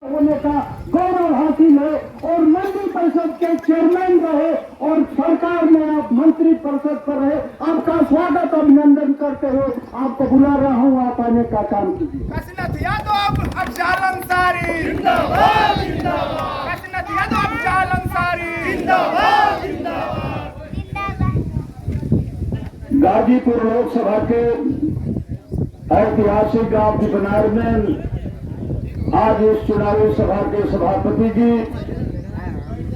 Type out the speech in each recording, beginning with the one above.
होने का गौरव हासिल है और मंत्री परिषद के चेयरमैन रहे और सरकार में आप मंत्री परिषद पर रहे। आपका स्वागत अभिनंदन करते हुए आपको बुला रहा हूँ, आप आने का काम कीजिए। काशीनाथ यादव अफजल अंसारी जिंदाबाद जिंदाबाद। काशीनाथ यादव अफजल अंसारी जिंदाबाद जिंदाबाद। गाजीपुर लोकसभा के ऐतिहासिक गांव बिपनार में आज इस चुनावी सभा के सभापति जी,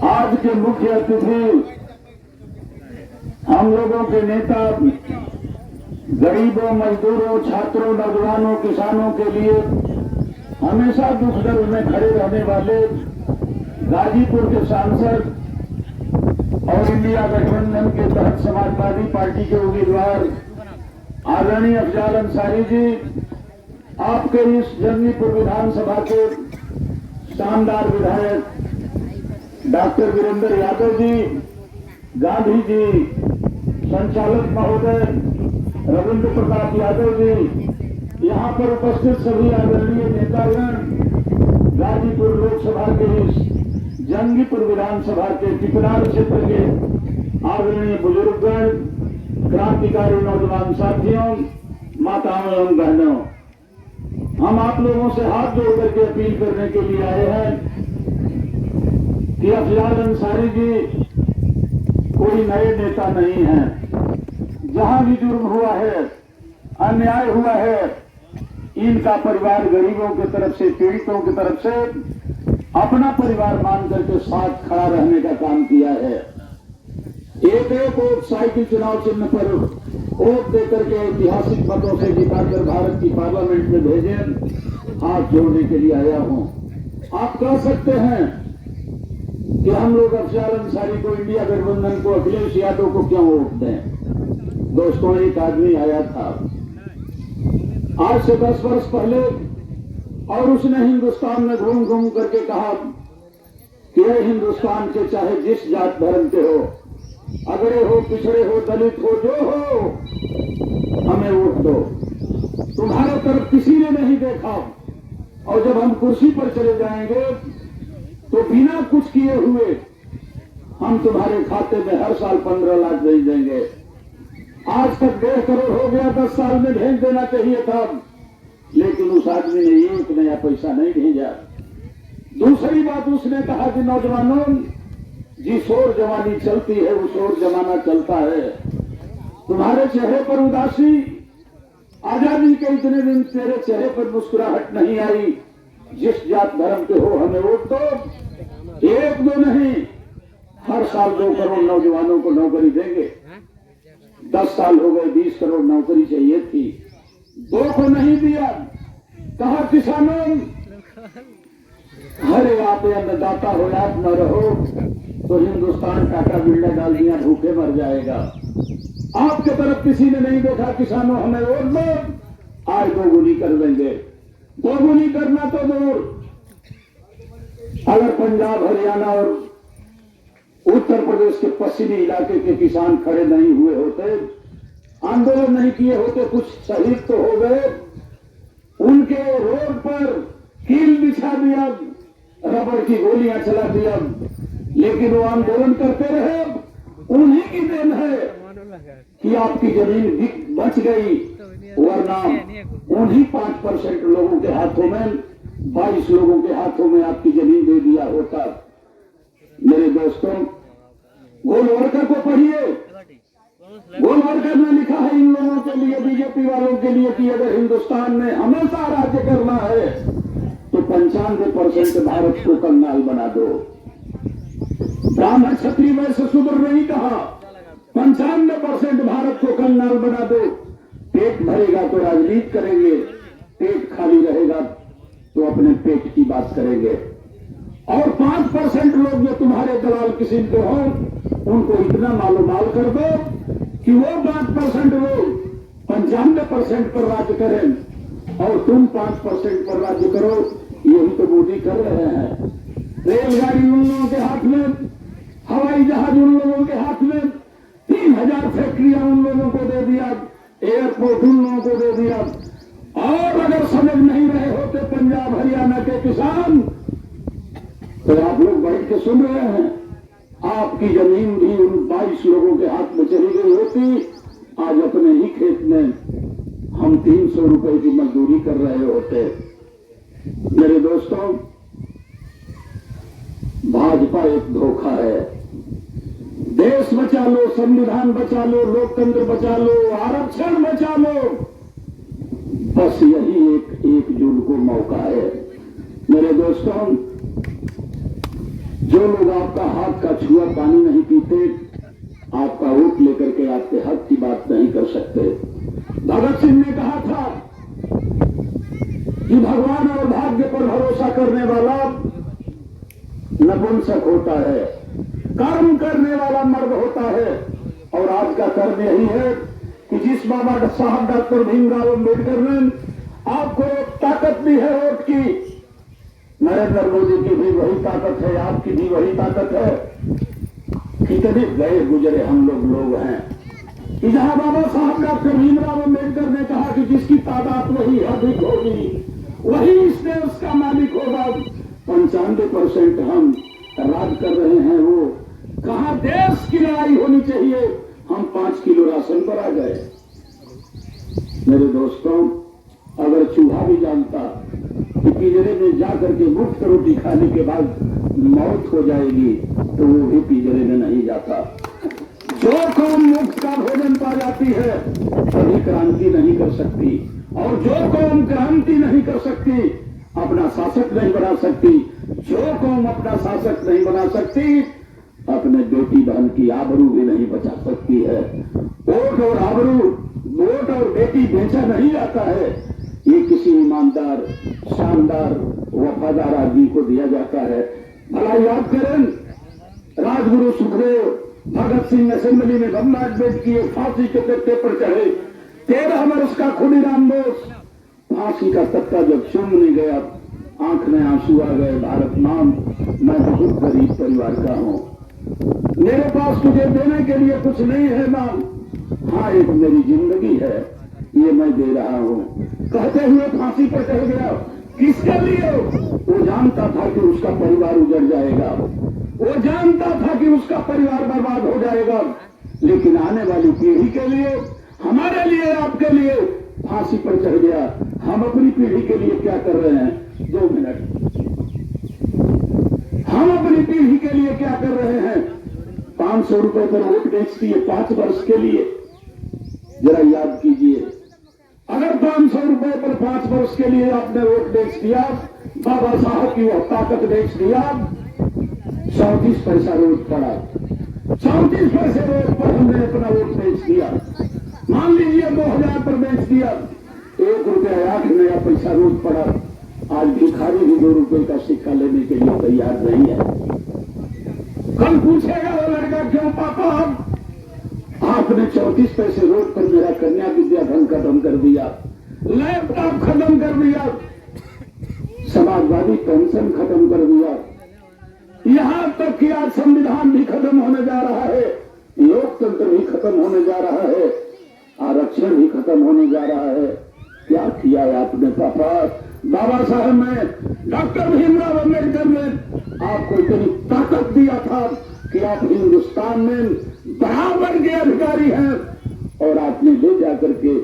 आज के मुख्य अतिथि, हम लोगों के नेता, गरीबों, मजदूरों, छात्रों, नौजवानों, किसानों के लिए हमेशा दुख दर्द में खड़े रहने वाले गाजीपुर के सांसद और इंडिया गठबंधन के तहत समाजवादी पार्टी के उम्मीदवार आदरणीय अफजल अंसारी जी, आपके इस जंगीपुर विधानसभा के शानदार विधायक डॉक्टर वीरेंद्र यादव जी, गांधी जी, संचालक महोदय रविंद्र प्रताप यादव जी, यहाँ पर उपस्थित सभी आदरणीय नेतागण, गाजीपुर लोकसभा के इस जंगीपुर विधानसभा के पिपरार क्षेत्र के आदरणीय बुजुर्गगण, क्रांतिकारी नौजवान साथियों, माताओं एवं बहनों, हम आप लोगों से हाथ जोड़ करके अपील करने के लिए आए हैं कि अफजल अंसारी जी कोई नए नेता नहीं हैं। जहां भी जुर्म हुआ है, अन्याय हुआ है, इनका परिवार गरीबों की तरफ से, पीड़ितों की तरफ से अपना परिवार मान करके साथ खड़ा रहने का काम किया है। एक एक वोट साइकिल चुनाव चिन्ह पर वोट देकर के ऐतिहासिक मतों से जिताकर भारत की पार्लियामेंट में भेजे, हाथ जोड़ने के लिए आया हूं। आप कह सकते हैं कि हम लोग अफजल अंसारी को, इंडिया गठबंधन को, अखिलेश यादव को क्यों वोट दें। दोस्तों, एक आदमी आया था आज से 10 वर्ष पहले और उसने हिंदुस्तान में घूम घूम करके कहा कि ये हिंदुस्तान के चाहे जिस जात धर्म के हो, अगड़े हो, पिछड़े हो, दलित हो, जो हो, हमें वोट दो। तुम्हारे तरफ किसी ने नहीं देखा और जब हम कुर्सी पर चले जाएंगे तो बिना कुछ किए हुए हम तुम्हारे खाते में हर साल 15 लाख भेज देंगे। आज तक 1.5 करोड़ हो गया, 10 साल में भेज देना चाहिए था, लेकिन उस आदमी ने एक नया पैसा नहीं भेजा। दूसरी बात उसने कहा कि नौजवानों, जिस ओर जवानी चलती है उस ओर जमाना चलता है। तुम्हारे चेहरे पर उदासी, आजादी के इतने दिन तेरे चेहरे पर मुस्कुराहट नहीं आई। जिस जात धर्म के हो, हमें वोट दो। 1-2 नहीं, हर साल 2 करोड़ नौजवानों को नौकरी देंगे। 10 साल हो गए, 20 करोड़ नौकरी चाहिए थी, 2 को नहीं दिया। कहा किसानों, अरे आप अन्नदाता हो, आप न रहो तो हिंदुस्तान टाटा बिरला डाल दिया, भूखे मर जाएगा। आपके तरफ किसी ने नहीं देखा। किसानों, हमें वोट दो, आज 2 गुनी कर देंगे। 2 गुनी करना तो दूर, अगर पंजाब, हरियाणा और उत्तर प्रदेश के पश्चिमी इलाके के किसान खड़े नहीं हुए होते, आंदोलन नहीं किए होते, कुछ शहीद तो हो गए, उनके रोड पर कील बिछा दिया, रबड़ की गोलियां चला दिया, लेकिन वो आंदोलन करते रहे। उन्हीं की देन है कि आपकी जमीन बच गई, वरना उन्हीं 5% लोगों के हाथों में, 22 लोगों के हाथों में आपकी जमीन दे दिया होता। मेरे दोस्तों, गोलवरकर को पढ़िए। गोलवरकर ने लिखा है इन लोगों के लिए, बीजेपी वालों के लिए, कि अगर हिंदुस्तान में हमेशा राज्य करना है तो 95% भारत को कंगाल बना दो। ब्राह्मण क्षत्रिय वैश्य शूद्र नहीं कहा, 95% भारत को कंगाल बना दो। पेट भरेगा तो राजनीति करेंगे, पेट खाली रहेगा तो अपने पेट की बात करेंगे। और 5% लोग जो तुम्हारे दलाल किस्म के हो, उनको इतना मालूमाल कर दो कि वो 5% लोग 95% पर राज्य करें और तुम 5% पर राज्य करो। यही तो मोदी कर रहे हैं। रेलगाड़ी उन लोगों के हाथ में, हवाई जहाज उन लोगों के हाथ में, 3000 फैक्ट्रियां उन लोगों को दे दिया, एयरपोर्ट उन लोगों को दे दिया। और अगर समझ नहीं रहे होते पंजाब हरियाणा के किसान, तो आप लोग बैठ के सुन रहे हैं। आपकी जमीन भी उन 22 लोगों के हाथ में चली गई होती, आज अपने ही खेत में हम 300 रुपए की मजदूरी कर रहे होते। मेरे दोस्तों, भाजपा एक धोखा है। देश बचा लो, संविधान बचा लो, लोकतंत्र बचा लो, आरक्षण बचा लो, बस यही एक जून को मौका है। मेरे दोस्तों, जो लोग आपका हाथ का छुआ पानी नहीं पीते, आपका वोट लेकर के आपके हक की बात नहीं कर सकते। भगत सिंह ने कहा था कि भगवान और भाग्य पर भरोसा करने वाला नपुंसक होता है, कर्म करने वाला मर्द होता है। और आज का कर्म यही है कि जिस बाबा साहब डॉक्टर भीमराव अम्बेडकर ने आपको ताकत दी है वोट की, नरेंद्र मोदी की भी वही ताकत है, आपकी भी वही ताकत है। कितने गए गुजरे हम लोग हैं कि जहां बाबा साहब डॉक्टर भीमराव अम्बेडकर ने कहा कि जिसकी तादाद वही अधिक होगी, वही इस देश का मालिक होगा, 95% हम राज कर रहे हैं। वो कहां देश की लड़ाई होनी चाहिए, हम 5 किलो राशन पर आ गए। मेरे दोस्तों, अगर चूहा भी जानता कि पिंजरे में जाकर के मुफ्त रोटी खाने के बाद मौत हो जाएगी, तो वो भी पिंजरे में नहीं जाता। जो कौम मुफ्त का भोजन पा जाती है, कभी क्रांति नहीं कर सकती। और जो कौम क्रांति नहीं कर सकती, अपना शासक नहीं बना सकती। जो कौम अपना शासक नहीं बना सकती, अपने बेटी बहन की आबरू भी नहीं बचा सकती है। वोट और आबरू, वोट और बेटी बेचा नहीं जाता है, ये किसी ईमानदार, शानदार, वफादार आदमी को दिया जाता है। भला याद करें, राजगुरु सुखदेव, भगत सिंह असेंबली में बम बैठ किए, फांसी के तख्ते पर चढ़े। 13 वर्ष का खुदीराम बोस फांसी का तख्ता जब चूमने गया, आंख में आंसू आ गए। भारत नाम, मैं बहुत गरीब परिवार का हूं, मेरे पास तुझे देने के लिए कुछ नहीं है नाम, हाँ एक मेरी जिंदगी है, ये मैं दे रहा हूं। कहते हुए फांसी पर चढ़ गया। किसके लिए? वो जानता था कि उसका परिवार उजड़ जाएगा, वो जानता था कि उसका परिवार बर्बाद हो जाएगा, लेकिन आने वाली पीढ़ी के लिए, हमारे लिए, आपके लिए फांसी पर चढ़ गया। हम अपनी पीढ़ी के लिए क्या कर रहे हैं? 2 मिनट। हम अपनी पीढ़ी के लिए क्या कर रहे हैं? 500 रुपए पर वोट बेच दिए 5 वर्ष के लिए। जरा याद कीजिए, अगर 500 रुपए पर 5 वर्ष के लिए आपने वोट बेच दिया, बाबा साहब की वह ताकत बेच दिया, 34 पैसा रोज पड़ा। 34 पैसे रोज पर हमने अपना वोट बेच दिया। मान लीजिए 2000 पर बेच दिया, 1 रुपया 8 नया पैसा रोज पड़ा। आज भिखारी भी 2 रुपए का सिक्का लेने के लिए तैयार नहीं है। कल पूछेगा वो लड़का, क्यों पापा आपने 34 पैसे रोज पर मेरा कन्या विद्याधन खत्म कर दिया, लैपटॉप खत्म कर दिया, समाजवादी पेंशन खत्म कर दिया, यहां तक कि आज संविधान भी खत्म होने जा रहा है, लोकतंत्र भी खत्म होने जा रहा है, आरक्षण भी खत्म होने जा रहा है। क्या किया है आपने पापा? बाबा साहब ने, डॉक्टर भीमराव अम्बेडकर ने आपको इतनी ताकत दिया था कि आप हिंदुस्तान में बराबर के अधिकारी हैं, और आपने ले जाकर के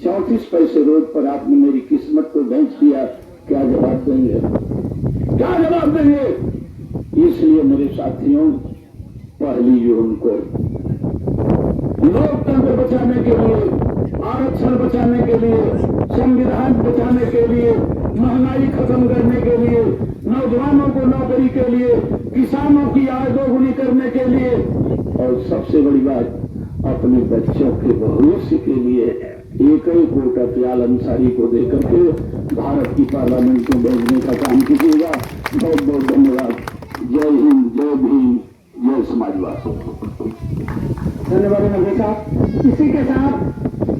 34 पैसे रोज पर आपने मेरी किस्मत को बेच दिया। क्या जवाब देंगे? क्या जवाब देंगे? इसलिए मेरे साथियों, पहली जून को लोकतंत्र बचाने के लिए, आरक्षण बचाने के लिए, संविधान बचाने के लिए, महंगाई खत्म करने के लिए, नौजवानों को नौकरी के लिए, किसानों की आय दोगुनी करने के लिए, और सबसे बड़ी बात, अपने बच्चों के भविष्य के लिए एक ही वोट अफजाल अंसारी को देकर के भारत की पार्लियामेंट में भेजने का काम कीजिएगा। बहुत बहुत धन्यवाद। जय हिंद, जय भीम, जय समाजवाद। धन्यवाद मंत्री साहब। इसी के साथ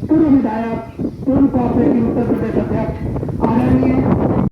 पूर्व विधायक, पूर्व कोऑपरेटिव उत्तर प्रदेश अध्यक्ष आदरणीय